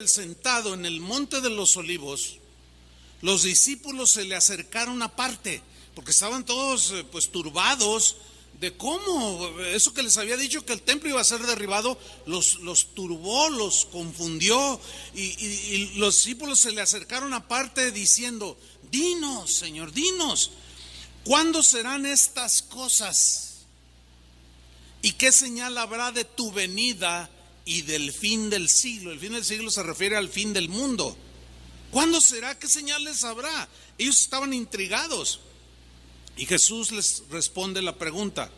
Sentado en el monte de los olivos, los discípulos se le acercaron aparte, porque estaban todos turbados de cómo eso que les había dicho que el templo iba a ser derribado, los turbó, los confundió, y los discípulos se le acercaron aparte diciendo: dinos, Señor, dinos, ¿cuándo serán estas cosas? ¿Y qué señal habrá de tu venida y del fin del siglo? El fin del siglo se refiere al fin del mundo. ¿Cuándo será? ¿Qué señales habrá? Ellos estaban intrigados. Y Jesús les responde la pregunta.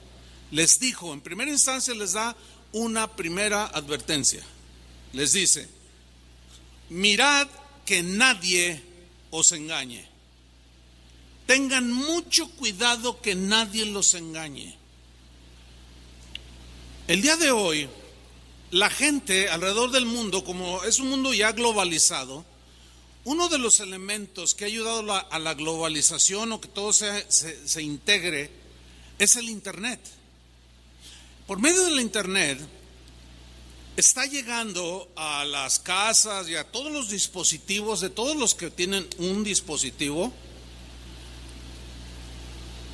Les dijo, en primera instancia les da una primera advertencia. Les dice: mirad que nadie os engañe. Tengan mucho cuidado que nadie los engañe. El día de hoy, la gente alrededor del mundo, como es un mundo ya globalizado, uno de los elementos que ha ayudado a la globalización o que todo se integre es el Internet. Por medio del Internet está llegando a las casas y a todos los dispositivos, de todos los que tienen un dispositivo,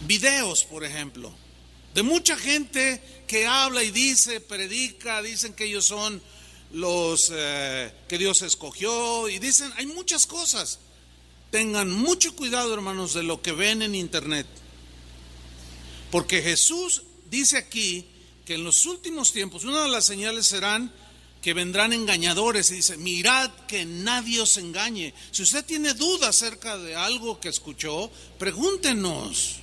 videos, por ejemplo, de mucha gente que habla y dice, predica, dicen que ellos son los que Dios escogió, y dicen, hay muchas cosas. Tengan mucho cuidado, hermanos, de lo que ven en Internet, porque Jesús dice aquí que en los últimos tiempos una de las señales serán que vendrán engañadores, y dice: mirad que nadie os engañe. Si usted tiene duda acerca de algo que escuchó, pregúntenos.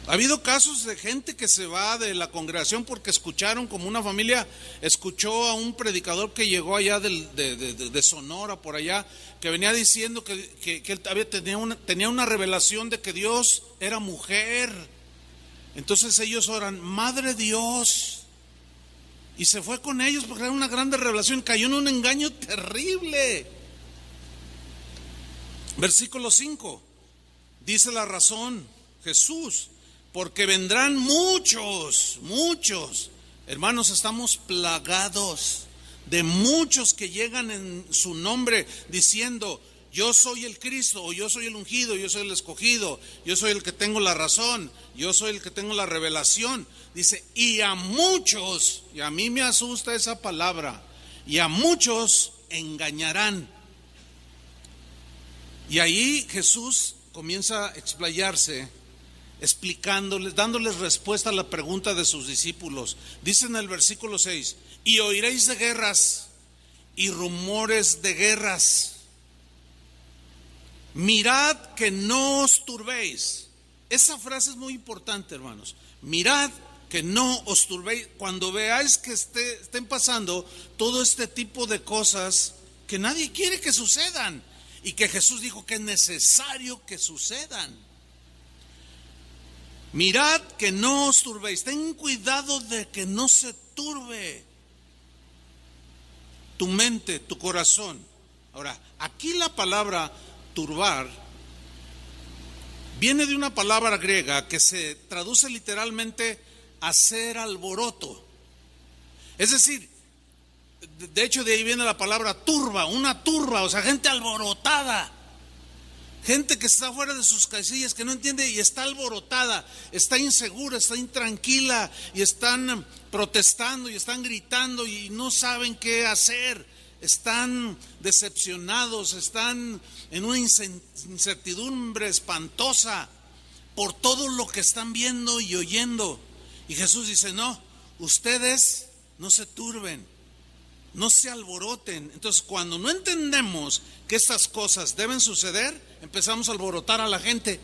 Ha habido casos de gente que se va de la congregación porque escucharon, como una familia escuchó a un predicador que llegó allá de Sonora, por allá, que venía diciendo que él tenía una revelación de que Dios era mujer. Entonces ellos oran: Madre Dios, y se fue con ellos porque era una grande revelación. Cayó en un engaño terrible. Versículo 5 dice la razón Jesús: porque vendrán muchos. Hermanos, estamos plagados de muchos que llegan en su nombre diciendo: yo soy el Cristo, o yo soy el ungido, yo soy el escogido, yo soy el que tengo la razón, yo soy el que tengo la revelación. Dice, y a muchos, y a mí me asusta esa palabra, y a muchos engañarán. Y ahí Jesús comienza a explayarse, explicándoles, dándoles respuesta a la pregunta de sus discípulos. Dice en el versículo 6: y oiréis de guerras y rumores de guerras. Mirad que no os turbéis. Esa frase es muy importante, hermanos. Mirad que no os turbéis. Cuando veáis que estén pasando todo este tipo de cosas que nadie quiere que sucedan, y que Jesús dijo que es necesario que sucedan. Mirad que no os turbéis. Ten cuidado de que no se turbe tu mente, tu corazón. Ahora, aquí la palabra turbar viene de una palabra griega que se traduce literalmente hacer alboroto. Es decir, de hecho de ahí viene la palabra turba, una turba, o sea, gente alborotada. Gente que está fuera de sus casillas, que no entiende y está alborotada, está insegura, está intranquila, y están protestando y están gritando y no saben qué hacer. Están decepcionados, están en una incertidumbre espantosa por todo lo que están viendo y oyendo. Y Jesús dice: no, ustedes no se turben, no se alboroten. Entonces, cuando no entendemos que estas cosas deben suceder, empezamos a alborotar a la gente.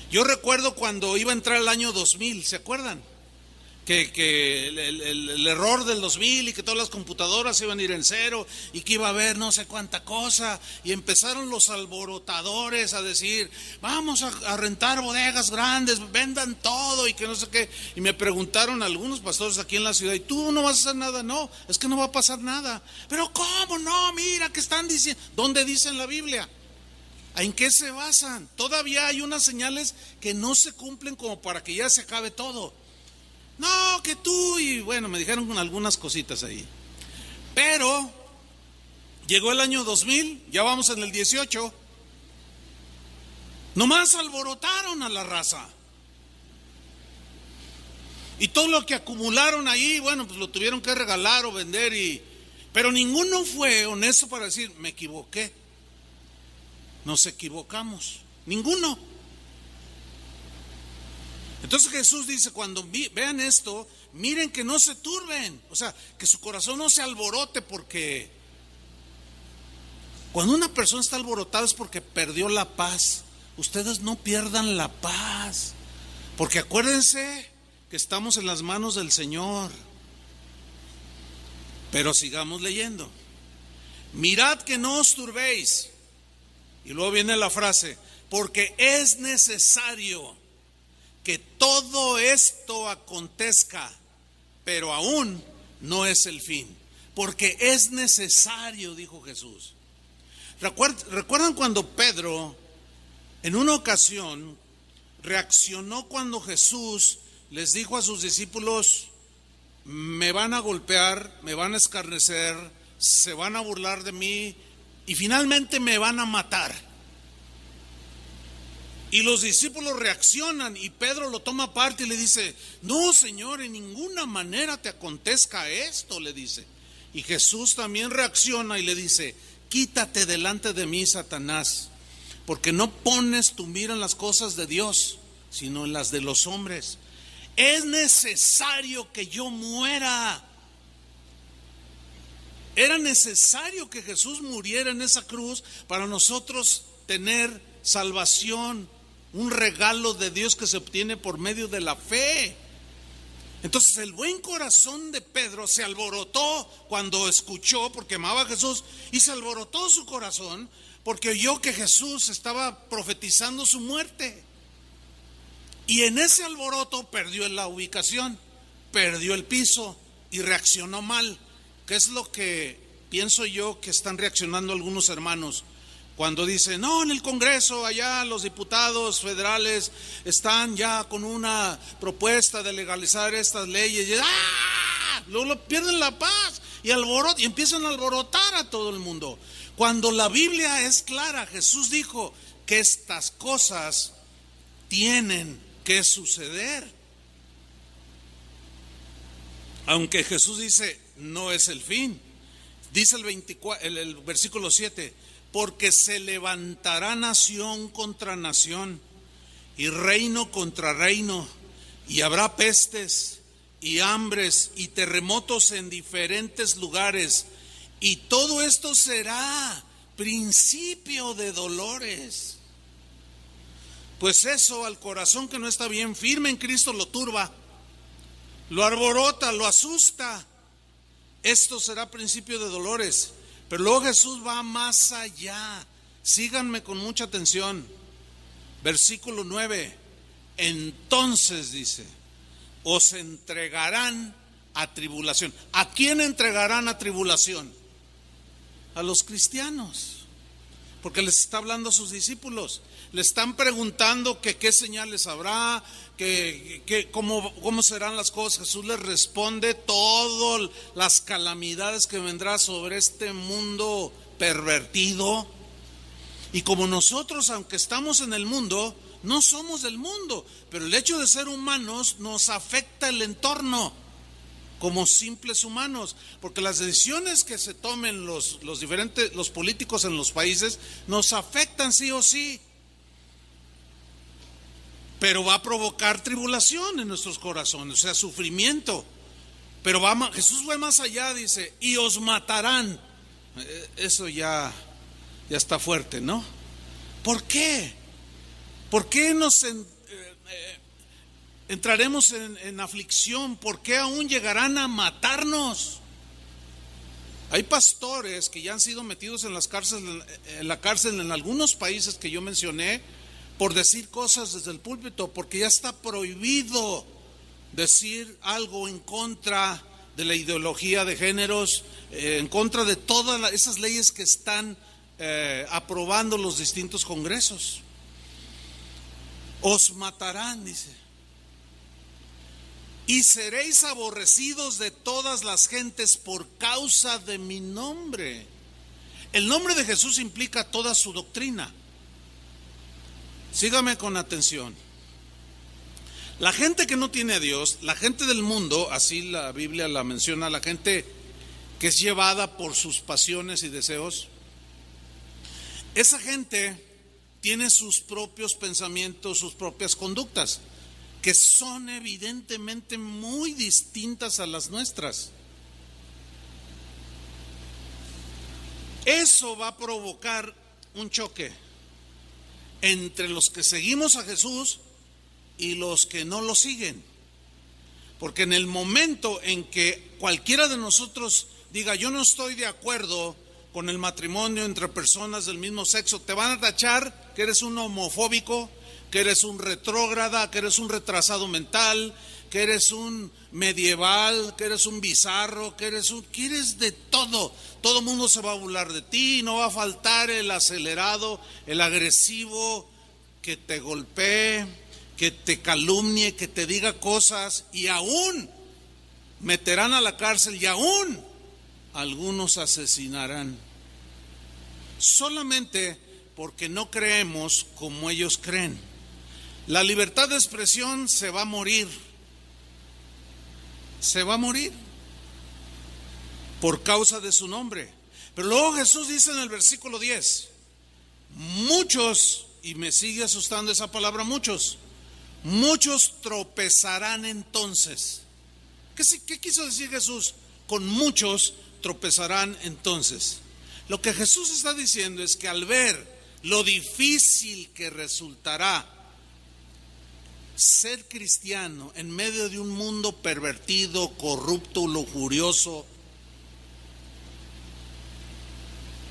Yo recuerdo cuando iba a entrar el año 2000, ¿se acuerdan? Que el error del 2000 y que todas las computadoras iban a ir en cero y que iba a haber no sé cuánta cosa, y empezaron los alborotadores a decir: vamos a rentar bodegas grandes, vendan todo y que no sé qué. Y me preguntaron algunos pastores aquí en la ciudad: ¿y tú no vas a hacer nada? No, es que no va a pasar nada. Pero ¿cómo no? Mira que están diciendo. ¿Dónde dice en la Biblia? ¿En qué se basan? Todavía hay unas señales que no se cumplen como para que ya se acabe todo. No, que tú, y bueno, me dijeron con algunas cositas ahí. Pero Llegó el año 2000, ya vamos en el 18. Nomás alborotaron a la raza. Y todo lo que acumularon ahí, bueno, pues lo tuvieron que regalar o vender, pero ninguno fue honesto para decir, me equivoqué. Nos equivocamos. Ninguno. Entonces Jesús dice, cuando vean esto, miren que no se turben. O sea, que su corazón no se alborote, porque cuando una persona está alborotada es porque perdió la paz. Ustedes no pierdan la paz, porque acuérdense que estamos en las manos del Señor. Pero sigamos leyendo. Mirad que no os turbéis. Y luego viene la frase, porque es necesario que todo esto acontezca, pero aún no es el fin. Porque es necesario, dijo Jesús. ¿Recuerdan cuando Pedro en una ocasión reaccionó cuando Jesús les dijo a sus discípulos, me van a golpear, me van a escarnecer, se van a burlar de mí y finalmente me van a matar? Y los discípulos reaccionan y Pedro lo toma aparte y le dice, no, Señor, en ninguna manera te acontezca esto, le dice. Y Jesús también reacciona y le dice, quítate delante de mí, Satanás, porque no pones tu mira en las cosas de Dios, sino en las de los hombres. Es necesario que yo muera. Era necesario que Jesús muriera en esa cruz para nosotros tener salvación, un regalo de Dios que se obtiene por medio de la fe. Entonces el buen corazón de Pedro se alborotó cuando escuchó, porque amaba a Jesús, y se alborotó su corazón porque oyó que Jesús estaba profetizando su muerte. Y en ese alboroto perdió la ubicación, perdió el piso y reaccionó mal. ¿Qué es lo que pienso yo que están reaccionando algunos hermanos? Cuando dicen, no, en el Congreso, allá los diputados federales están ya con una propuesta de legalizar estas leyes. Y, luego pierden la paz y empiezan a alborotar a todo el mundo. Cuando la Biblia es clara, Jesús dijo que estas cosas tienen que suceder. Aunque Jesús dice, no es el fin. Dice el versículo 7, porque se levantará nación contra nación y reino contra reino, y habrá pestes y hambres y terremotos en diferentes lugares, y todo esto será principio de dolores. Pues eso al corazón que no está bien firme en Cristo lo turba, lo alborota, lo asusta. Esto será principio de dolores. Pero luego Jesús va más allá. Síganme con mucha atención. Versículo 9. Entonces dice, os entregarán a tribulación. ¿A quién entregarán a tribulación? A los cristianos. Porque les está hablando a sus discípulos. Le están preguntando que qué señales habrá, cómo serán las cosas. Jesús les responde todas las calamidades que vendrá sobre este mundo pervertido. Y como nosotros, aunque estamos en el mundo, no somos del mundo, pero el hecho de ser humanos nos afecta el entorno como simples humanos, porque las decisiones que se tomen los políticos en los países nos afectan sí o sí. Pero va a provocar tribulación en nuestros corazones, o sea, sufrimiento. Pero Jesús fue más allá, dice, y os matarán. Eso ya está fuerte, ¿no? ¿Por qué? ¿Por qué entraremos en aflicción? ¿Por qué aún llegarán a matarnos? Hay pastores que ya han sido metidos en la cárcel en algunos países que yo mencioné, por decir cosas desde el púlpito, porque ya está prohibido decir algo en contra de la ideología de géneros, en contra de todas esas leyes que están aprobando los distintos congresos. Os matarán, dice, y seréis aborrecidos de todas las gentes por causa de mi nombre. El nombre de Jesús implica toda su doctrina. Sígame con atención. La gente que no tiene a Dios, la gente del mundo, así la Biblia la menciona, la gente que es llevada por sus pasiones y deseos, esa gente tiene sus propios pensamientos, sus propias conductas, que son evidentemente muy distintas a las nuestras. Eso va a provocar un choque entre los que seguimos a Jesús y los que no lo siguen. Porque en el momento en que cualquiera de nosotros diga yo no estoy de acuerdo con el matrimonio entre personas del mismo sexo, te van a tachar que eres un homofóbico, que eres un retrógrada, que eres un retrasado mental, que eres un medieval, que eres un bizarro, que eres de todo. Todo el mundo se va a burlar de ti, no va a faltar el acelerado, el agresivo, que te golpee, que te calumnie, que te diga cosas, y aún meterán a la cárcel y aún algunos asesinarán. Solamente porque no creemos como ellos creen. La libertad de expresión se va a morir. Se va a morir por causa de su nombre. Pero luego Jesús dice en el versículo 10, muchos, y me sigue asustando esa palabra muchos tropezarán entonces. ¿Qué quiso decir Jesús con muchos tropezarán entonces? Lo que Jesús está diciendo es que al ver lo difícil que resultará ser cristiano en medio de un mundo pervertido, corrupto, lujurioso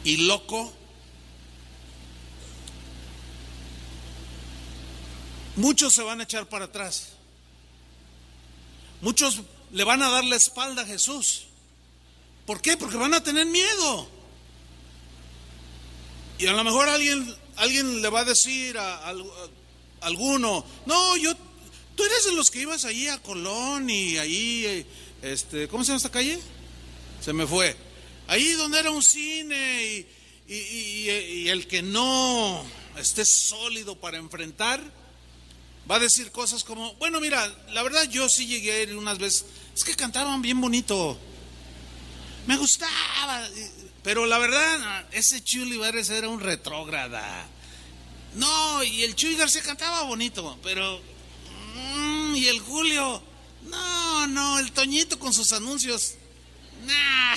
y loco, muchos se van a echar para atrás. Muchos le van a dar la espalda a Jesús. ¿Por qué? Porque van a tener miedo. Y a lo mejor alguien le va a decir a alguno, no, tú eres de los que ibas allí a Colón y ahí, ¿cómo se llama esta calle? Se me fue. Ahí donde era un cine y el que no esté sólido para enfrentar, va a decir cosas como, bueno, mira, la verdad yo sí llegué a ir unas veces, es que cantaban bien bonito, me gustaba, pero la verdad, ese Chuy Olivares era un retrógrada. No, y el Chuy García cantaba bonito, pero y el Julio, no, el Toñito con sus anuncios, nah.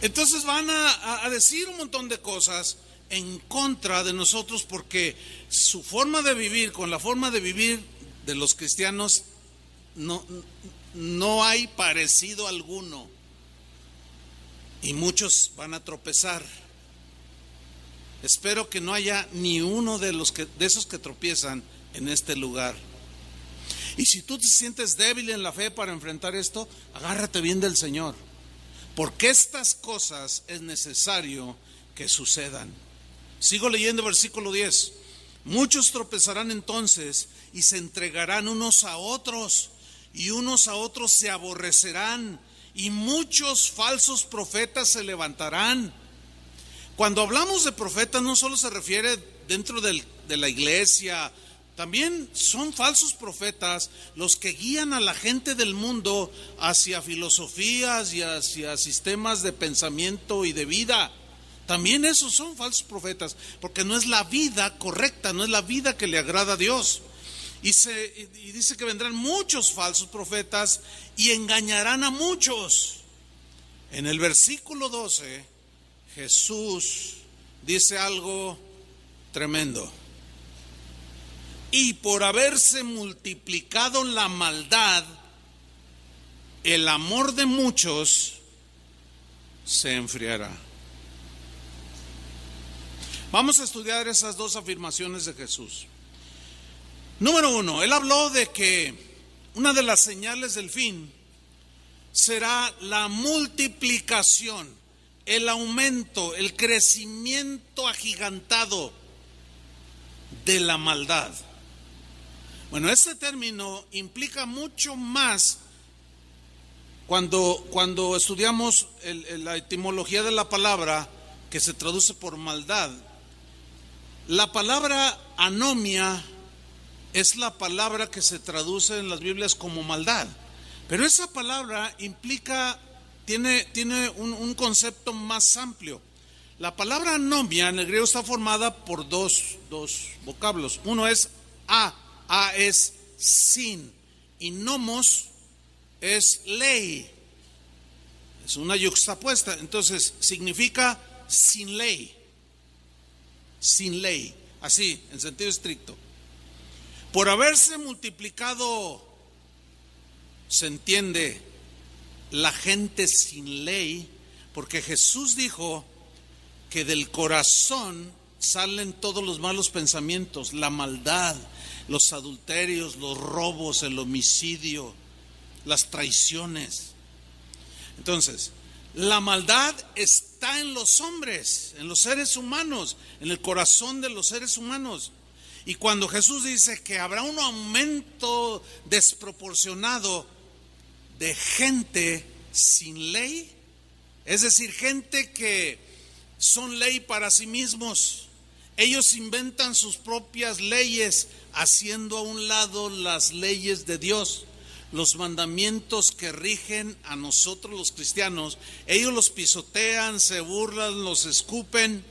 Entonces van a decir un montón de cosas en contra de nosotros porque su forma de vivir con la forma de vivir de los cristianos no hay parecido alguno, y muchos van a tropezar. Espero que no haya ni uno de esos que tropiezan en este lugar. Y si tú te sientes débil en la fe para enfrentar esto, agárrate bien del Señor, porque estas cosas es necesario que sucedan. Sigo leyendo versículo 10. Muchos tropezarán entonces y se entregarán unos a otros, y unos a otros se aborrecerán, y muchos falsos profetas se levantarán. Cuando hablamos de profetas no solo se refiere dentro de la iglesia, también son falsos profetas los que guían a la gente del mundo hacia filosofías y hacia sistemas de pensamiento y de vida. También esos son falsos profetas, porque no es la vida correcta, no es la vida que le agrada a Dios. Y dice que vendrán muchos falsos profetas y engañarán a muchos. En el versículo 12, Jesús dice algo tremendo. Y por haberse multiplicado la maldad, el amor de muchos se enfriará. Vamos a estudiar esas dos afirmaciones de Jesús. Número 1, él habló de que una de las señales del fin será la multiplicación, el aumento, el crecimiento agigantado de la maldad. Bueno, este término implica mucho más Cuando estudiamos la etimología de la palabra, que se traduce por maldad, la palabra anomia es la palabra que se traduce en las Biblias como maldad. Pero esa palabra tiene un concepto más amplio. La palabra anomia en el griego está formada por dos vocablos. Uno es a es sin, y nomos es ley. Es una yuxtapuesta. Entonces significa sin ley. Sin ley, así, en sentido estricto. Por haberse multiplicado, se entiende, la gente sin ley, porque Jesús dijo que del corazón salen todos los malos pensamientos, la maldad, los adulterios, los robos, el homicidio, las traiciones. Entonces, la maldad está en los hombres, en los seres humanos, en el corazón de los seres humanos. Y cuando Jesús dice que habrá un aumento desproporcionado de gente sin ley, es decir, gente que son ley para sí mismos, ellos inventan sus propias leyes, haciendo a un lado las leyes de Dios. Los mandamientos que rigen a nosotros los cristianos, ellos los pisotean, se burlan, los escupen.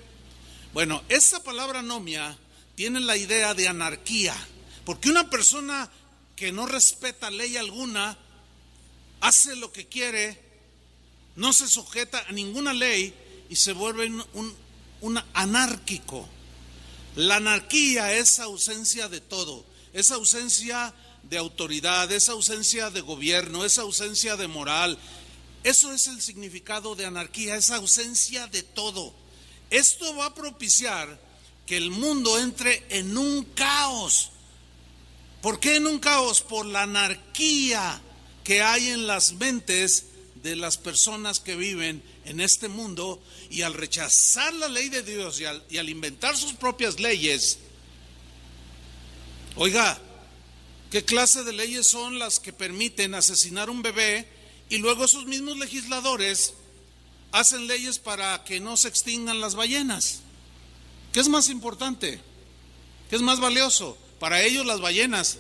Bueno, esa palabra anomia tiene la idea de anarquía, porque una persona que no respeta ley alguna, hace lo que quiere, no se sujeta a ninguna ley y se vuelve un anárquico. La anarquía es ausencia de todo, es ausencia de autoridad, es ausencia de gobierno, es ausencia de moral. Eso es el significado de anarquía, es ausencia de todo. Esto va a propiciar que el mundo entre en un caos. ¿Por qué en un caos? Por la anarquía que hay en las mentes de las personas que viven en este mundo, y al rechazar la ley de Dios y al inventar sus propias leyes. Oiga, ¿qué clase de leyes son las que permiten asesinar a un bebé y luego esos mismos legisladores hacen leyes para que no se extingan las ballenas? ¿Qué es más importante? ¿Qué es más valioso? Para ellos las ballenas.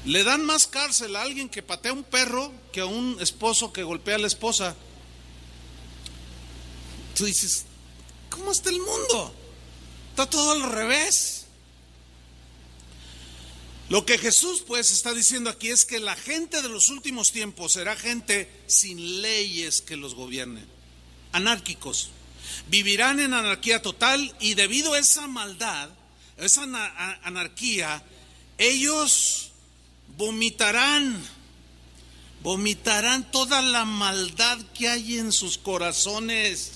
Le dan más cárcel a alguien que patea a un perro que a un esposo que golpea a la esposa. Tú dices, ¿cómo está el mundo? Está todo al revés. Lo que Jesús pues está diciendo aquí es que la gente de los últimos tiempos será gente sin leyes que los gobiernen, anárquicos. Vivirán en anarquía total, y debido a esa maldad, esa anarquía, ellos vomitarán toda la maldad que hay en sus corazones.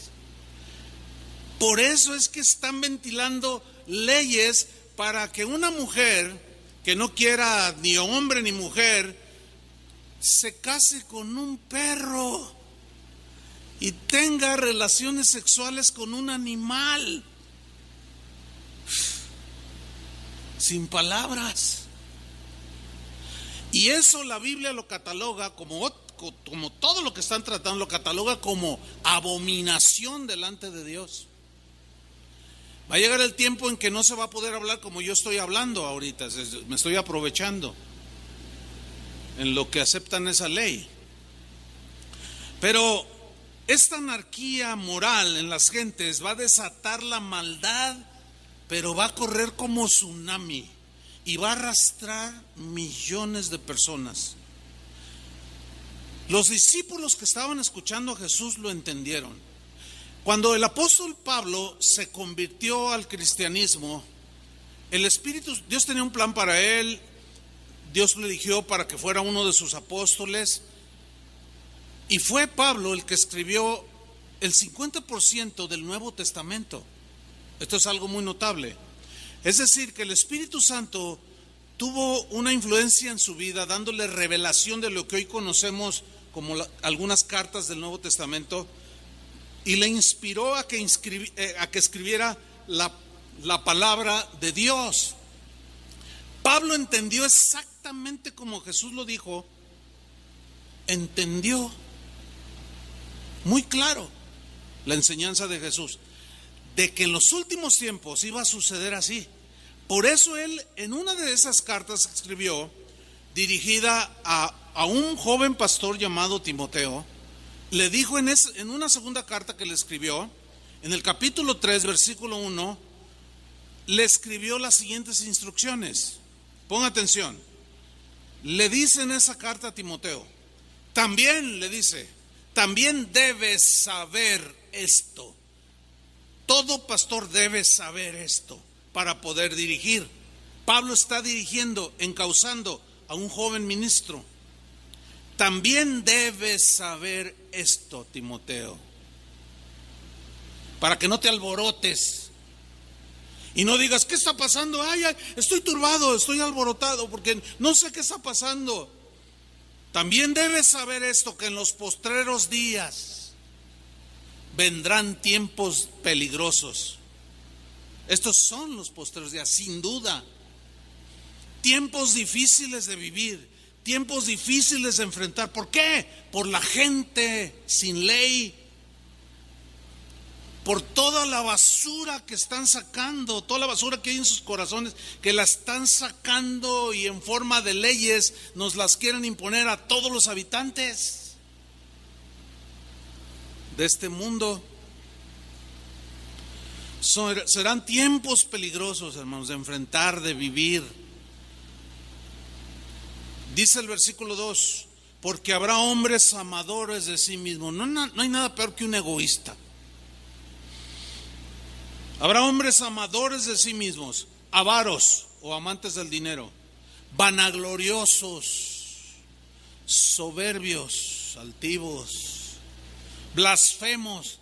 Por eso es que están ventilando leyes para que una mujer que no quiera ni hombre ni mujer se case con un perro y tenga relaciones sexuales con un animal. Sin palabras. Y eso la Biblia lo cataloga como todo lo que están tratando, lo cataloga como abominación delante de Dios. Va a llegar el tiempo en que no se va a poder hablar como yo estoy hablando ahorita, me estoy aprovechando en lo que aceptan esa ley. Pero esta anarquía moral en las gentes va a desatar la maldad, pero va a correr como tsunami y va a arrastrar millones de personas. Los discípulos que estaban escuchando a Jesús lo entendieron. Cuando el apóstol Pablo se convirtió al cristianismo, Dios tenía un plan para él. Dios lo eligió para que fuera uno de sus apóstoles, y fue Pablo el que escribió el 50% del Nuevo Testamento. Esto es algo muy notable. Es decir, que el Espíritu Santo tuvo una influencia en su vida, dándole revelación de lo que hoy conocemos como algunas cartas del Nuevo Testamento, y le inspiró a que escribiera la palabra de Dios. Pablo entendió exactamente exactamente como Jesús lo dijo, entendió muy claro la enseñanza de Jesús, de que en los últimos tiempos iba a suceder así. Por eso él, en una de esas cartas que escribió, dirigida a un joven pastor llamado Timoteo, le dijo en una segunda carta que le escribió, en el capítulo 3, versículo 1, le escribió las siguientes instrucciones. Ponga atención. Le dice en esa carta a Timoteo, también le dice, también debes saber esto. Todo pastor debe saber esto para poder dirigir. Pablo está dirigiendo, encauzando a un joven ministro. También debes saber esto, Timoteo, para que no te alborotes y no digas, ¿qué está pasando? Ay, estoy turbado, estoy alborotado porque no sé qué está pasando. También debes saber esto, que en los postreros días vendrán tiempos peligrosos. Estos son los postreros días, sin duda. Tiempos difíciles de vivir, tiempos difíciles de enfrentar. ¿Por qué? Por la gente sin ley, por toda la basura que están sacando, toda la basura que hay en sus corazones, que la están sacando y en forma de leyes nos las quieren imponer a todos los habitantes de este mundo. Serán tiempos peligrosos, hermanos, de enfrentar, de vivir. Dice el versículo 2, porque habrá hombres amadores de sí mismos. No hay nada peor que un egoísta. Habrá hombres amadores de sí mismos, avaros o amantes del dinero, vanagloriosos, soberbios, altivos, blasfemos.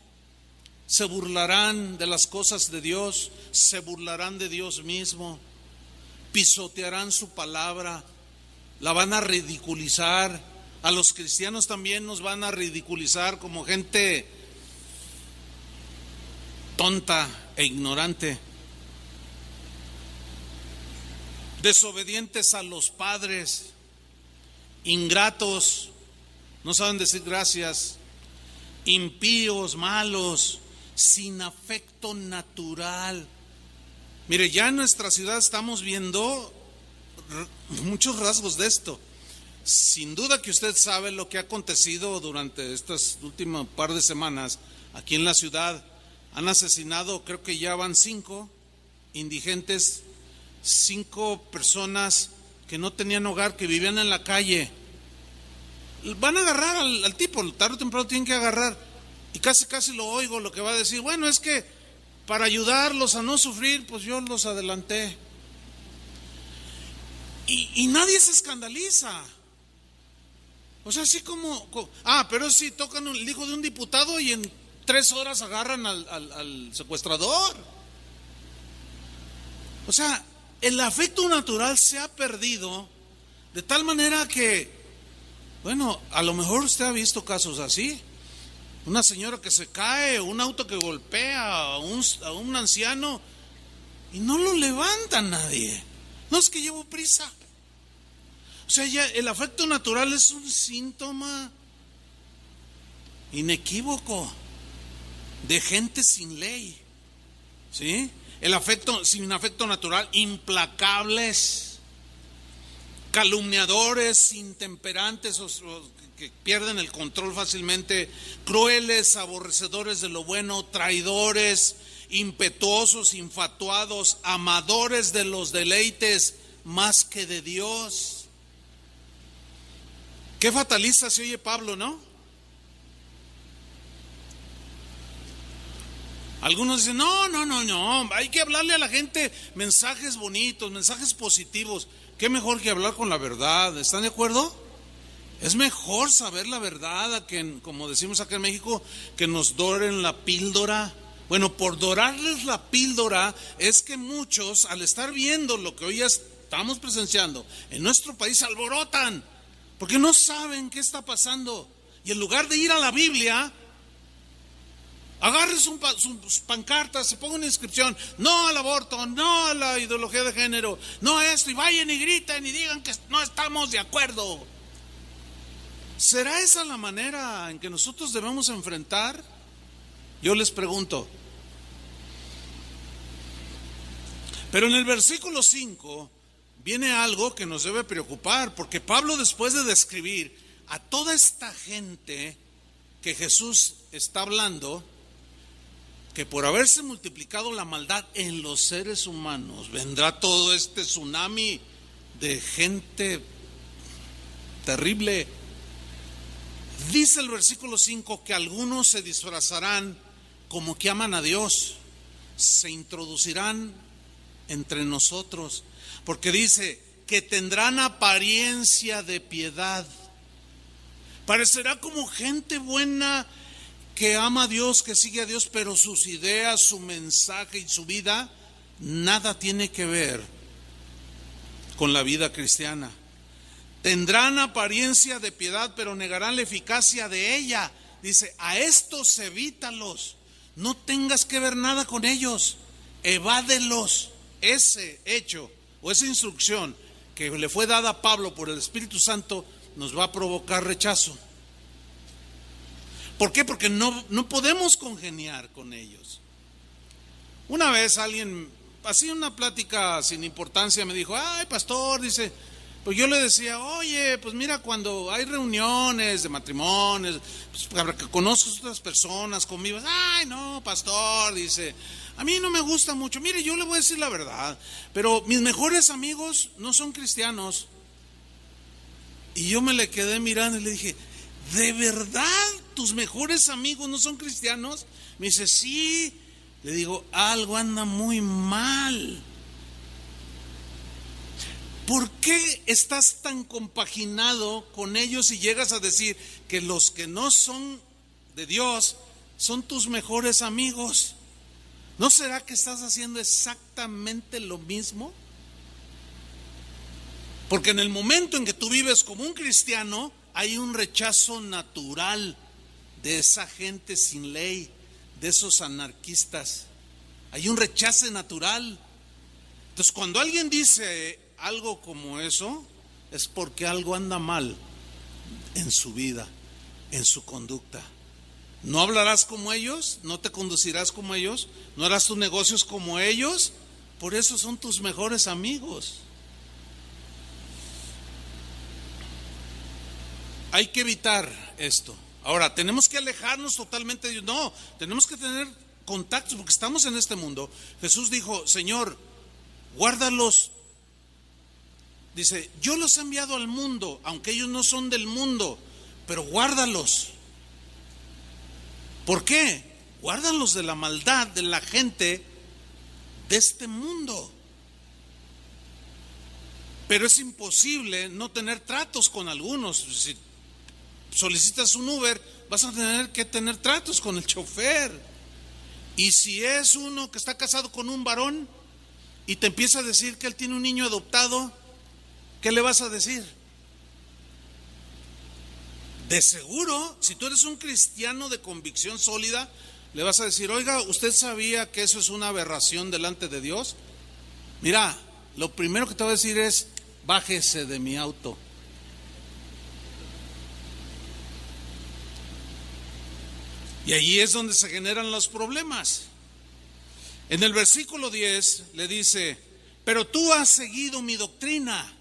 Se burlarán de las cosas de Dios, se burlarán de Dios mismo, pisotearán su palabra, la van a ridiculizar. A los cristianos también nos van a ridiculizar como gente tonta e ignorante, desobedientes a los padres, ingratos, no saben decir gracias, impíos, malos, sin afecto natural. Mire, ya en nuestra ciudad estamos viendo muchos rasgos de esto. Sin duda que usted sabe lo que ha acontecido durante estas últimas par de semanas aquí en la ciudad. Han asesinado, creo que ya van 5 indigentes, 5 personas que no tenían hogar, que vivían en la calle. Van a agarrar al tipo, tarde o temprano tienen que agarrar. Y casi lo oigo lo que va a decir, bueno, es que para ayudarlos a no sufrir, pues yo los adelanté. Y nadie se escandaliza. O sea, así como pero sí tocan el hijo de un diputado y en 3 horas agarran al secuestrador. O sea, el afecto natural se ha perdido de tal manera que, bueno, a lo mejor usted ha visto casos así. Una señora que se cae, un auto que golpea a un anciano y no lo levanta nadie. No, es que llevo prisa. O sea, ya el afecto natural es un síntoma inequívoco de gente sin ley, ¿sí? El afecto, sin afecto natural, implacables, calumniadores, intemperantes, o que pierden el control fácilmente, crueles, aborrecedores de lo bueno, traidores, impetuosos, infatuados, amadores de los deleites más que de Dios. Qué fatalista se oye Pablo, ¿no? Algunos dicen, no, hay que hablarle a la gente mensajes bonitos, mensajes positivos. Qué mejor que hablar con la verdad, ¿están de acuerdo? Es mejor saber la verdad a que, como decimos acá en México, que nos doren la píldora. Bueno, por dorarles la píldora es que muchos, al estar viendo lo que hoy ya estamos presenciando en nuestro país, se alborotan, porque no saben qué está pasando. Y en lugar de ir a la Biblia, Agarre sus pancartas, se ponga una inscripción: no al aborto, no a la ideología de género, no a esto, y vayan y griten y digan que no estamos de acuerdo. ¿Será esa la manera en que nosotros debemos enfrentar? Yo les pregunto. Pero en el versículo 5 viene algo que nos debe preocupar, porque Pablo, después de describir a toda esta gente que Jesús está hablando, que por haberse multiplicado la maldad en los seres humanos, vendrá todo este tsunami de gente terrible. Dice el versículo 5 que algunos se disfrazarán como que aman a Dios, se introducirán entre nosotros, porque dice que tendrán apariencia de piedad. Parecerá como gente buena que ama a Dios, que sigue a Dios, pero sus ideas, su mensaje y su vida nada tiene que ver con la vida cristiana. Tendrán apariencia de piedad, pero negarán la eficacia de ella. Dice: a estos evítalos, no tengas que ver nada con ellos, evádelos. Ese hecho o esa instrucción que le fue dada a Pablo por el Espíritu Santo nos va a provocar rechazo. ¿Por qué? Porque no podemos congeniar con ellos. Una vez alguien, así una plática sin importancia, me dijo: ay, pastor, dice, pues yo le decía: oye, pues mira, cuando hay reuniones de matrimonios, pues para que conozcas otras personas conmigo. Ay, no, pastor, dice, a mí no me gusta mucho. Mire, yo le voy a decir la verdad, pero mis mejores amigos no son cristianos. Y yo me le quedé mirando y le dije: ¿de verdad tus mejores amigos no son cristianos? Me dice: sí. Le digo: algo anda muy mal. ¿Por qué estás tan compaginado con ellos y llegas a decir que los que no son de Dios son tus mejores amigos? ¿No será que estás haciendo exactamente lo mismo? Porque en el momento en que tú vives como un cristiano, hay un rechazo natural de esa gente sin ley, de esos anarquistas. Hay un rechazo natural. Entonces, cuando alguien dice algo como eso, es porque algo anda mal en su vida, en su conducta. No hablarás como ellos, no te conducirás como ellos, no harás tus negocios como ellos. Por eso son tus mejores amigos. Hay que evitar esto. Ahora, ¿tenemos que alejarnos totalmente de Dios? No, tenemos que tener contactos porque estamos en este mundo. Jesús dijo: Señor, guárdalos. Dice: yo los he enviado al mundo, aunque ellos no son del mundo, pero guárdalos. ¿Por qué? Guárdalos de la maldad de la gente de este mundo. Pero es imposible no tener tratos con algunos. Si solicitas un Uber, vas a tener que tener tratos con el chofer. Y si es uno que está casado con un varón y te empieza a decir que él tiene un niño adoptado, ¿qué le vas a decir? De seguro, si tú eres un cristiano de convicción sólida, le vas a decir: oiga, ¿usted sabía que eso es una aberración delante de Dios? Mira, lo primero que te voy a decir es: bájese de mi auto. Y allí es donde se generan los problemas. En el versículo 10 le dice: pero tú has seguido mi doctrina,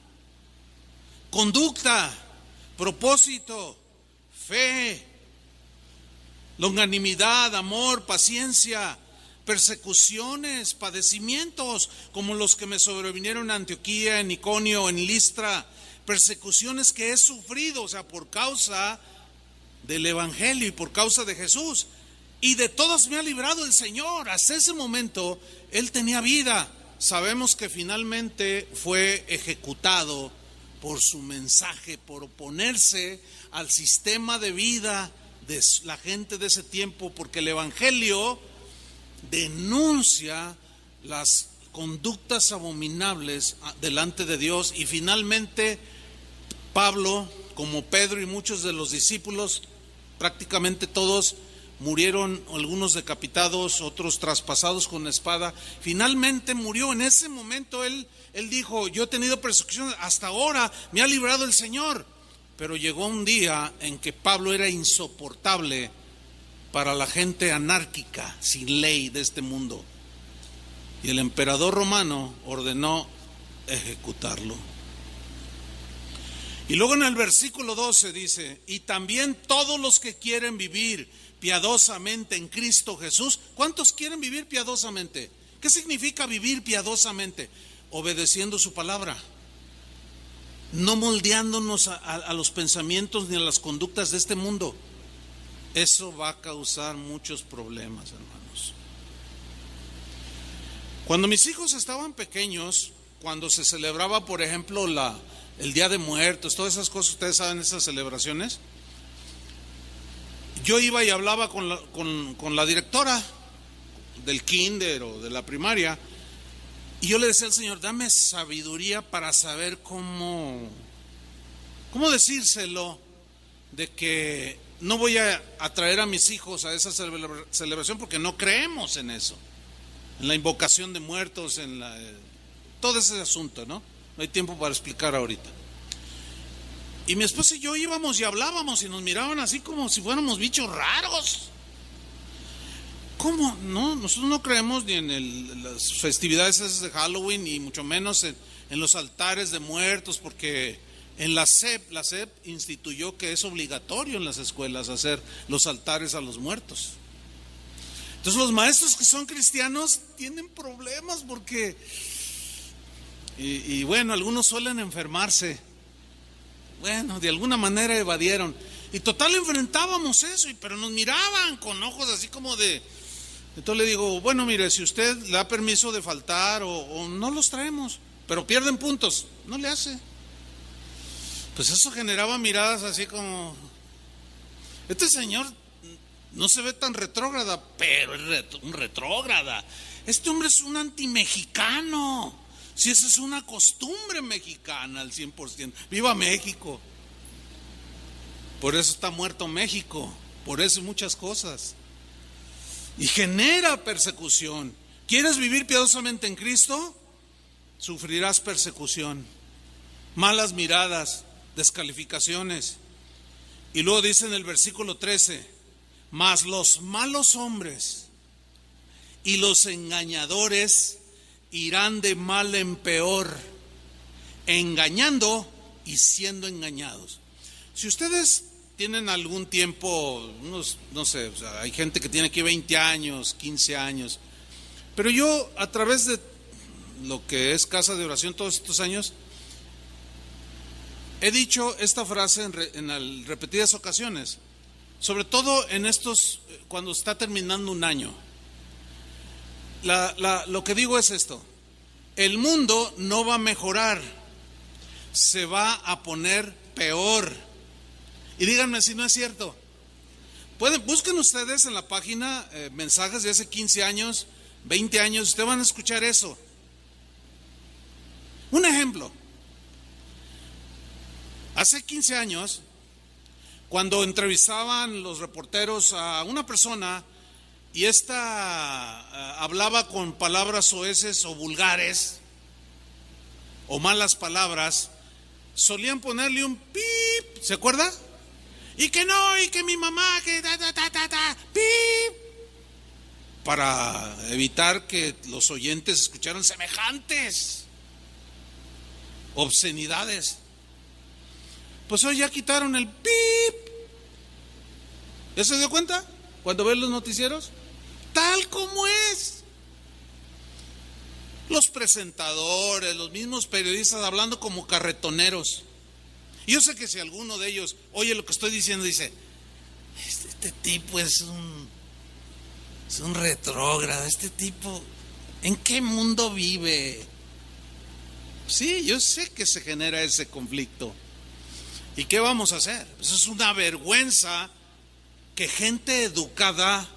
conducta, propósito, fe, longanimidad, amor, paciencia, persecuciones, padecimientos, como los que me sobrevinieron en Antioquía, en Iconio, en Listra, persecuciones que he sufrido, o sea, por causa del Evangelio y por causa de Jesús, y de todas me ha librado el Señor. Hasta ese momento él tenía vida. Sabemos que finalmente fue ejecutado por su mensaje, por oponerse al sistema de vida de la gente de ese tiempo, porque el Evangelio denuncia las conductas abominables delante de Dios. Y finalmente Pablo, como Pedro y muchos de los discípulos, prácticamente todos, murieron algunos decapitados, otros traspasados con espada. Finalmente murió. En ese momento él dijo: yo he tenido persecución, hasta ahora me ha librado el Señor. Pero llegó un día en que Pablo era insoportable para la gente anárquica, sin ley de este mundo. Y el emperador romano ordenó ejecutarlo. Y luego en el versículo 12 dice: y también todos los que quieren vivir piadosamente en Cristo Jesús. ¿Cuántos quieren vivir piadosamente? ¿Qué significa vivir piadosamente? Obedeciendo su palabra, no moldeándonos a los pensamientos ni a las conductas de este mundo. Eso va a causar muchos problemas, hermanos. Cuando mis hijos estaban pequeños, cuando se celebraba, por ejemplo, el Día de Muertos, todas esas cosas, ustedes saben, esas celebraciones, yo iba y hablaba con la directora del kinder o de la primaria, y yo le decía al Señor: dame sabiduría para saber cómo decírselo, de que no voy a atraer a mis hijos a esa celebración, porque no creemos en eso, en la invocación de muertos, todo ese asunto, ¿no? No hay tiempo para explicar ahorita. Y mi esposa y yo íbamos y hablábamos y nos miraban así como si fuéramos bichos raros. ¿Cómo? No, nosotros no creemos ni en las festividades esas de Halloween, ni mucho menos en los altares de muertos, porque en la SEP instituyó que es obligatorio en las escuelas hacer los altares a los muertos. Entonces los maestros que son cristianos tienen problemas porque, y bueno, algunos suelen enfermarse. Bueno, de alguna manera evadieron. Y total enfrentábamos eso, pero nos miraban con ojos así como de... Entonces le digo: bueno, mire, si usted le da permiso de faltar o no los traemos, pero pierden puntos, no le hace. Pues eso generaba miradas así como: este señor no se ve tan retrógrada, pero es un retrógrada. Este hombre es un antimexicano. Si esa es una costumbre mexicana al 100%. ¡Viva México! Por eso está muerto México, por eso muchas cosas. Y genera persecución. ¿Quieres vivir piadosamente en Cristo? Sufrirás persecución, malas miradas, descalificaciones. Y luego dice en el versículo 13: mas los malos hombres y los engañadores irán de mal en peor, engañando y siendo engañados. Si ustedes tienen algún tiempo, no sé, o sea, hay gente que tiene aquí 20 años, 15 años, pero yo, a través de lo que es Casa de Oración todos estos años, he dicho esta frase en repetidas ocasiones, sobre todo en estos, cuando está terminando un año. Lo que digo es esto: el mundo no va a mejorar, se va a poner peor. Y díganme si no es cierto. Busquen ustedes en la página mensajes de hace 15 años, 20 años, ustedes van a escuchar eso. Un ejemplo: hace 15 años, cuando entrevistaban los reporteros a una persona y esta hablaba con palabras soeces o vulgares o malas palabras, solían ponerle un pip, ¿se acuerda? Y que no, y que mi mamá, que pip, para evitar que los oyentes escucharan semejantes obscenidades. Pues hoy ya quitaron el pip. ¿Ya se dio cuenta? Cuando ven los noticieros, tal como es. Los presentadores, los mismos periodistas hablando como carretoneros. Y yo sé que si alguno de ellos oye lo que estoy diciendo, dice: este tipo es un retrógrado, este tipo, ¿en qué mundo vive? Sí, yo sé que se genera ese conflicto. ¿Y qué vamos a hacer? Eso es una vergüenza que gente educada,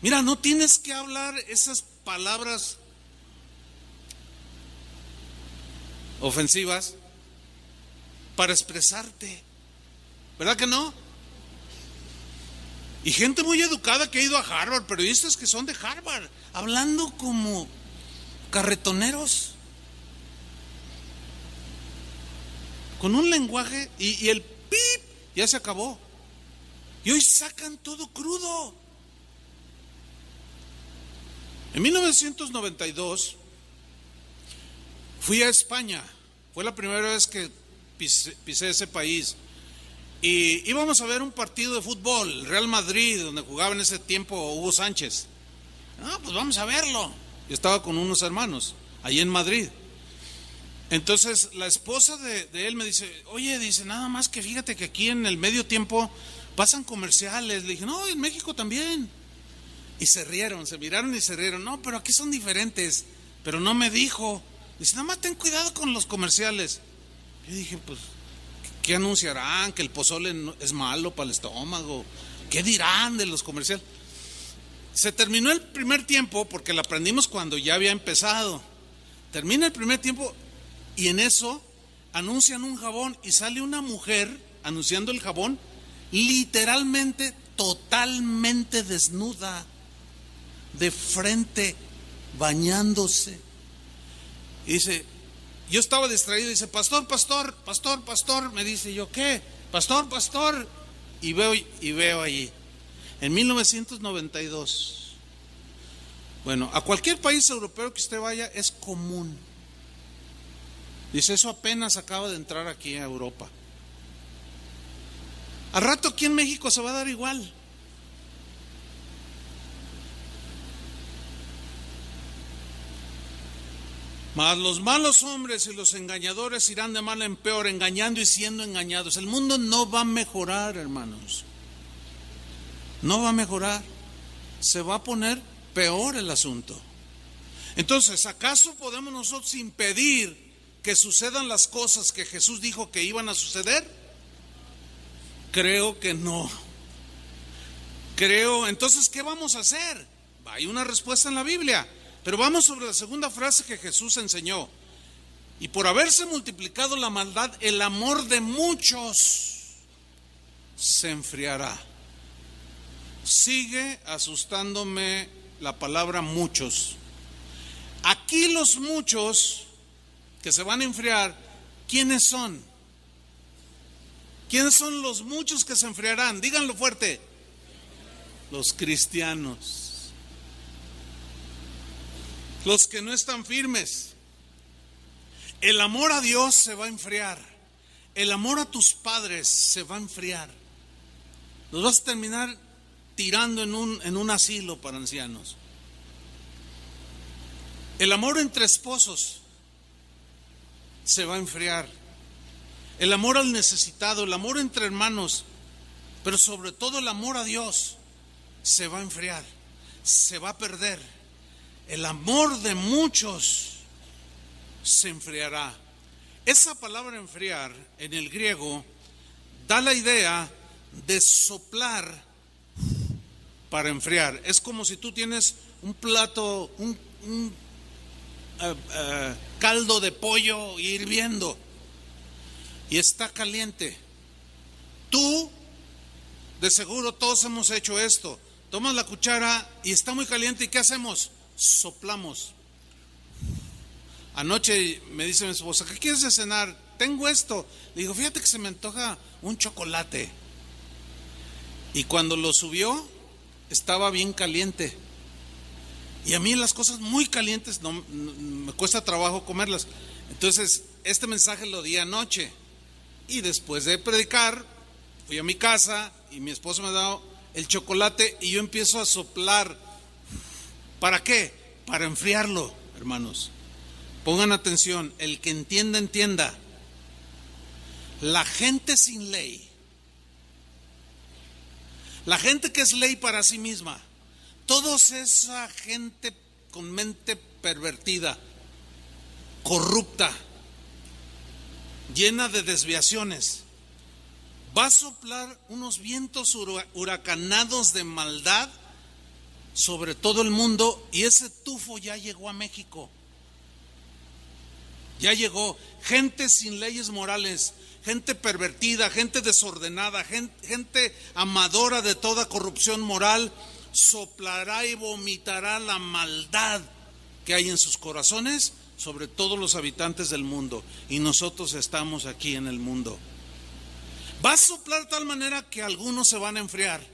mira, no tienes que hablar esas palabras ofensivas para expresarte, ¿verdad que no? Y gente muy educada que ha ido a Harvard, periodistas que son de Harvard, hablando como carretoneros, con un lenguaje y el pip ya se acabó. Y hoy sacan todo crudo. En 1992 fui a España. Fue la primera vez que pisé ese país. Y íbamos a ver un partido de fútbol, el Real Madrid, donde jugaba en ese tiempo Hugo Sánchez. Pues vamos a verlo. Yo estaba con unos hermanos ahí en Madrid. Entonces la esposa de él me dice, oye, dice, nada más que fíjate que aquí en el medio tiempo pasan comerciales. Le dije, no, en México también. Y se rieron, se miraron y se rieron. No, pero aquí son diferentes. Pero no me dijo. Dice, nada más ten cuidado con los comerciales. Yo dije, pues, ¿qué anunciarán? ¿Que el pozole es malo para el estómago? ¿Qué dirán de los comerciales? Se terminó el primer tiempo porque lo aprendimos cuando ya había empezado. Termina el primer tiempo y en eso anuncian un jabón y sale una mujer anunciando el jabón, literalmente, totalmente desnuda, de frente, bañándose. Y dice, yo estaba distraído, y dice, pastor, me dice, yo, ¿qué? Pastor, y veo allí, en 1992. Bueno, a cualquier país europeo que usted vaya es común. Dice, eso apenas acaba de entrar aquí a Europa. Al rato aquí en México se va a dar igual. Mas los malos hombres y los engañadores irán de mal en peor, engañando y siendo engañados. El mundo no va a mejorar, hermanos. No va a mejorar. Se va a poner peor el asunto. Entonces, ¿acaso podemos nosotros impedir que sucedan las cosas que Jesús dijo que iban a suceder? Creo que no. Entonces, ¿qué vamos a hacer? Hay una respuesta en la Biblia. Pero vamos sobre la segunda frase que Jesús enseñó. Y por haberse multiplicado la maldad, el amor de muchos se enfriará. Sigue asustándome la palabra muchos. Aquí los muchos que se van a enfriar, ¿quiénes son? ¿Quiénes son los muchos que se enfriarán? Díganlo fuerte. Los cristianos. Los que no están firmes. El amor a Dios se va a enfriar. El amor a tus padres se va a enfriar. Los vas a terminar tirando en un asilo para ancianos. El amor entre esposos se va a enfriar. El amor al necesitado, el amor entre hermanos, pero sobre todo el amor a Dios se va a enfriar, se va a perder. El amor de muchos se enfriará. Esa palabra enfriar en el griego da la idea de soplar para enfriar. Es como si tú tienes un plato, un caldo de pollo hirviendo y está caliente. Tú, de seguro todos hemos hecho esto. Tomas la cuchara y está muy caliente, ¿y qué hacemos? Soplamos. Anoche me dice mi esposa, ¿qué quieres de cenar? Tengo esto. Le digo, fíjate que se me antoja un chocolate. Y cuando lo subió, estaba bien caliente. Y a mí las cosas muy calientes me cuesta trabajo comerlas. Entonces, este mensaje lo di anoche. Y después de predicar, fui a mi casa y mi esposo me ha dado el chocolate y yo empiezo a soplar. ¿Para qué? Para enfriarlo, hermanos. Pongan atención, el que entienda, entienda. La gente sin ley, la gente que es ley para sí misma, toda esa gente con mente pervertida, corrupta, llena de desviaciones, va a soplar unos vientos huracanados de maldad sobre todo el mundo, y ese tufo ya llegó a México. Ya llegó gente sin leyes morales, gente pervertida, gente desordenada, gente amadora de toda corrupción moral, soplará y vomitará la maldad que hay en sus corazones sobre todos los habitantes del mundo. Y nosotros estamos aquí en el mundo. Va a soplar de tal manera que algunos se van a enfriar,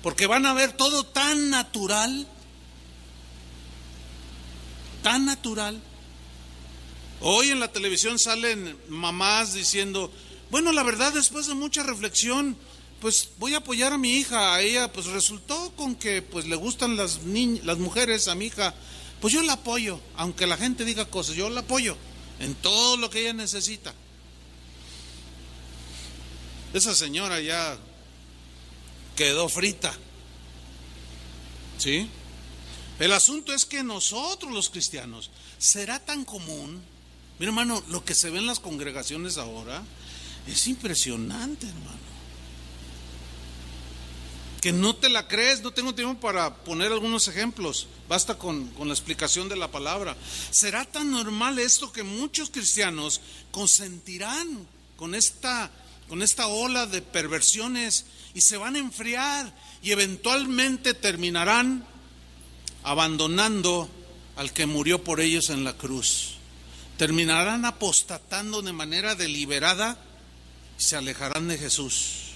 porque van a ver todo tan natural, tan natural. Hoy en la televisión salen mamás diciendo, bueno, la verdad, después de mucha reflexión, pues voy a apoyar a mi hija. A ella pues resultó con que pues le gustan las mujeres a mi hija, pues yo la apoyo, aunque la gente diga cosas, yo la apoyo en todo lo que ella necesita. Esa señora ya quedó frita, ¿sí? El asunto es que nosotros los cristianos, ¿será tan común? Mira, hermano, lo que se ve en las congregaciones ahora es impresionante, hermano. Que no te la crees. No tengo tiempo para poner algunos ejemplos, basta con la explicación de la palabra. ¿Será tan normal esto que muchos cristianos consentirán con esta ola de perversiones y se van a enfriar y eventualmente terminarán abandonando al que murió por ellos en la cruz? Terminarán apostatando de manera deliberada y se alejarán de Jesús.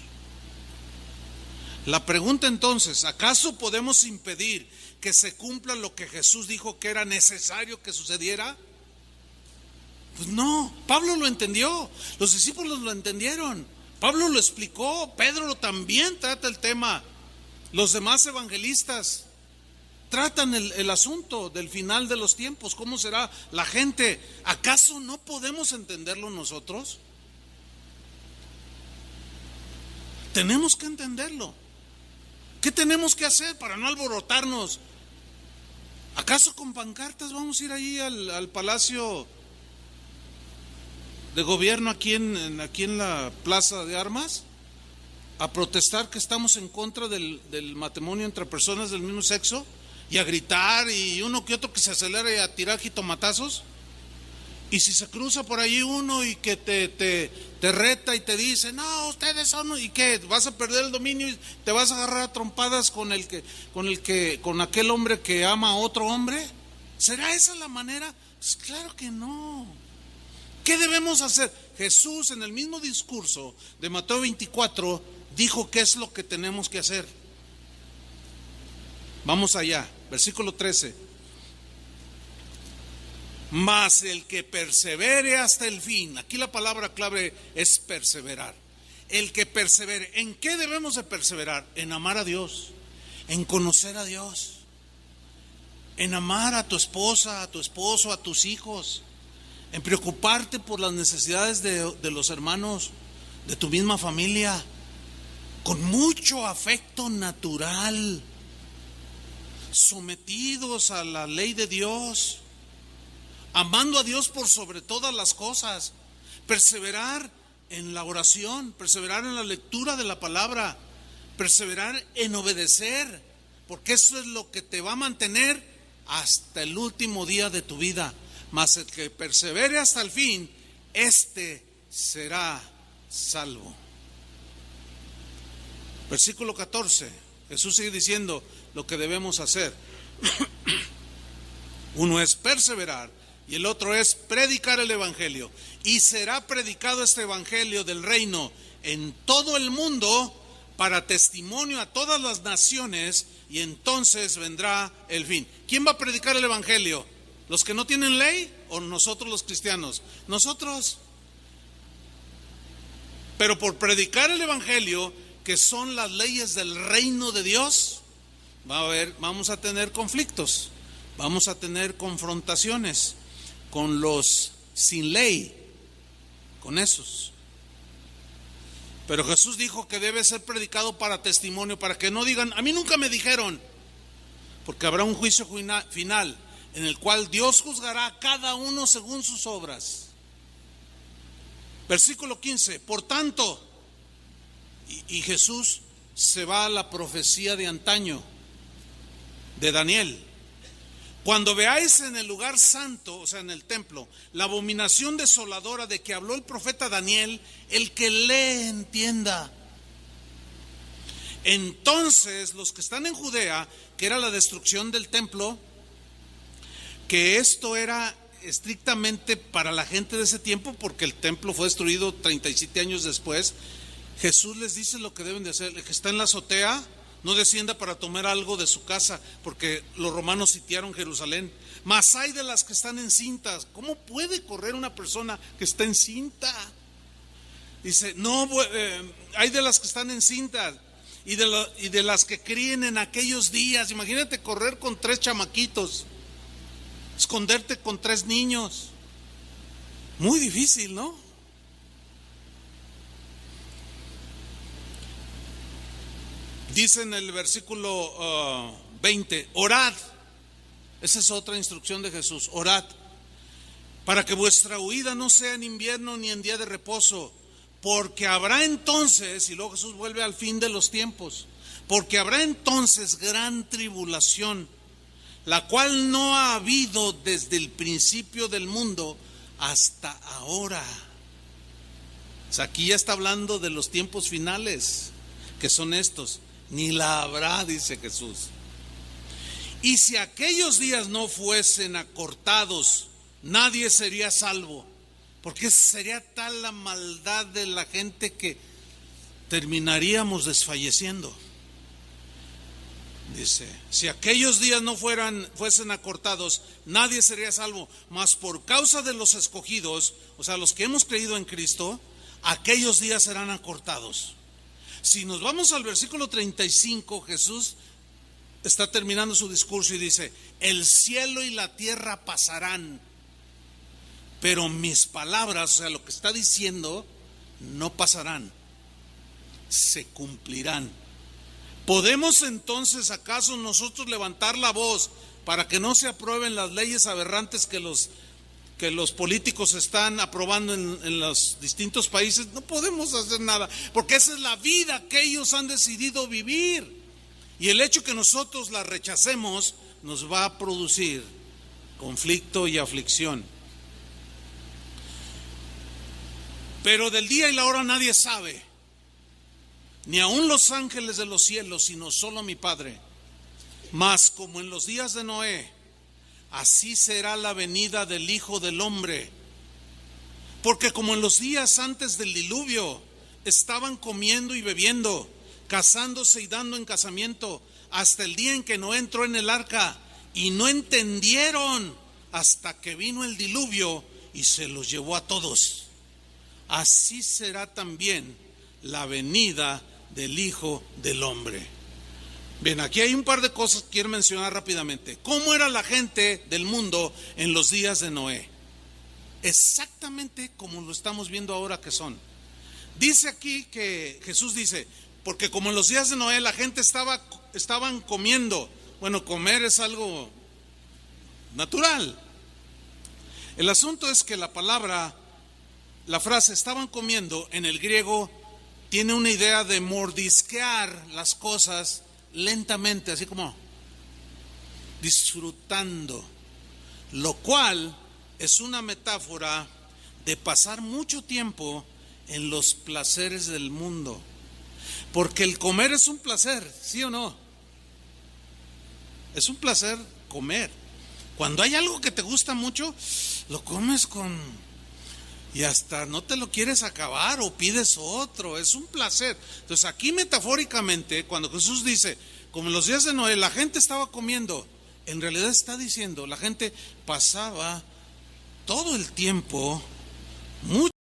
La pregunta entonces, ¿acaso podemos impedir que se cumpla lo que Jesús dijo que era necesario que sucediera? Pues no, Pablo lo entendió, los discípulos lo entendieron, Pablo lo explicó, Pedro también trata el tema, los demás evangelistas tratan el asunto del final de los tiempos. ¿Cómo será la gente? ¿Acaso no podemos entenderlo nosotros? Tenemos que entenderlo. ¿Qué tenemos que hacer para no alborotarnos? ¿Acaso con pancartas vamos a ir ahí al Palacio de Gobierno aquí en la Plaza de Armas a protestar que estamos en contra del matrimonio entre personas del mismo sexo y a gritar y uno que otro que se acelera y a tirar jitomatazos? Y si se cruza por ahí uno y que te reta y te dice, no, ustedes son, ¿y qué? ¿Vas a perder el dominio y te vas a agarrar a trompadas con aquel hombre que ama a otro hombre? ¿Será esa la manera? Pues claro que no. ¿Qué debemos hacer? Jesús en el mismo discurso de Mateo 24 dijo qué es lo que tenemos que hacer. Vamos allá, versículo 13. Mas el que persevere hasta el fin, aquí la palabra clave es perseverar. El que persevere, ¿en qué debemos de perseverar? En amar a Dios, en conocer a Dios, en amar a tu esposa, a tu esposo, a tus hijos, en preocuparte por las necesidades de los hermanos, de tu misma familia, con mucho afecto natural, sometidos a la ley de Dios, amando a Dios por sobre todas las cosas, perseverar en la oración, perseverar en la lectura de la palabra, perseverar en obedecer, porque eso es lo que te va a mantener hasta el último día de tu vida. Mas el que persevere hasta el fin, este será salvo. Versículo 14, Jesús sigue diciendo lo que debemos hacer. Uno es perseverar y el otro es predicar el evangelio. Y será predicado este evangelio del reino en todo el mundo para testimonio a todas las naciones, y entonces vendrá el fin. ¿Quién va a predicar el evangelio? ¿Los que no tienen ley o nosotros los cristianos? Nosotros. Pero por predicar el evangelio, que son las leyes del reino de Dios, vamos a tener conflictos, vamos a tener confrontaciones con los sin ley, con esos. Pero Jesús dijo que debe ser predicado para testimonio, para que no digan, a mí nunca me dijeron, porque habrá un juicio final en el cual Dios juzgará a cada uno según sus obras. Versículo 15, por tanto, y Jesús se va a la profecía de antaño, de Daniel. Cuando veáis en el lugar santo, o sea, en el templo, la abominación desoladora de que habló el profeta Daniel, el que lee entienda. Entonces los que están en Judea, que era la destrucción del templo, que esto era estrictamente para la gente de ese tiempo, porque el templo fue destruido 37 años después, Jesús les dice lo que deben de hacer. El que está en la azotea no descienda para tomar algo de su casa, porque los romanos sitiaron Jerusalén. Mas hay de las que están encintas. ¿Cómo puede correr una persona que está encinta? Dice, no, hay de las que están encintas y de las que críen en aquellos días. Imagínate correr con 3 chamaquitos, esconderte con 3 niños. Muy difícil, ¿no? Dice en el versículo 20, orad. Esa es otra instrucción de Jesús, orad, para que vuestra huida no sea en invierno ni en día de reposo, porque habrá entonces, y luego Jesús vuelve al fin de los tiempos, porque habrá entonces gran tribulación, la cual no ha habido desde el principio del mundo hasta ahora. O sea, aquí ya está hablando de los tiempos finales, que son estos. Ni la habrá, dice Jesús. Y si aquellos días no fuesen acortados, nadie sería salvo, porque sería tal la maldad de la gente que terminaríamos desfalleciendo. Dice, si aquellos días no fuesen acortados, nadie sería salvo, mas por causa de los escogidos, o sea, los que hemos creído en Cristo, aquellos días serán acortados. Si nos vamos al versículo 35, Jesús está terminando su discurso y dice, el cielo y la tierra pasarán, pero mis palabras, o sea, lo que está diciendo, no pasarán, se cumplirán. ¿Podemos entonces acaso nosotros levantar la voz para que no se aprueben las leyes aberrantes que los políticos están aprobando en los distintos países? No podemos hacer nada, porque esa es la vida que ellos han decidido vivir. Y el hecho que nosotros la rechacemos nos va a producir conflicto y aflicción. Pero del día y la hora nadie sabe, ni aun los ángeles de los cielos, sino solo mi Padre. Mas como en los días de Noé, así será la venida del Hijo del Hombre. Porque como en los días antes del diluvio, estaban comiendo y bebiendo, casándose y dando en casamiento, hasta el día en que Noé entró en el arca, y no entendieron hasta que vino el diluvio y se los llevó a todos. Así será también la venida del Hijo del Hombre. Bien, aquí hay un par de cosas que quiero mencionar rápidamente. ¿Cómo era la gente del mundo en los días de Noé? Exactamente como lo estamos viendo ahora que son. Dice aquí que Jesús dice, porque como en los días de Noé la gente estaban comiendo. Bueno, comer es algo natural. El asunto es que la frase estaban comiendo en el griego tiene una idea de mordisquear las cosas lentamente, así como disfrutando, lo cual es una metáfora de pasar mucho tiempo en los placeres del mundo, porque el comer es un placer, ¿sí o no? Es un placer comer. Cuando hay algo que te gusta mucho, lo comes y hasta no te lo quieres acabar o pides otro, es un placer. Entonces aquí metafóricamente, cuando Jesús dice, como en los días de Noé, la gente estaba comiendo, en realidad está diciendo, la gente pasaba todo el tiempo mucho.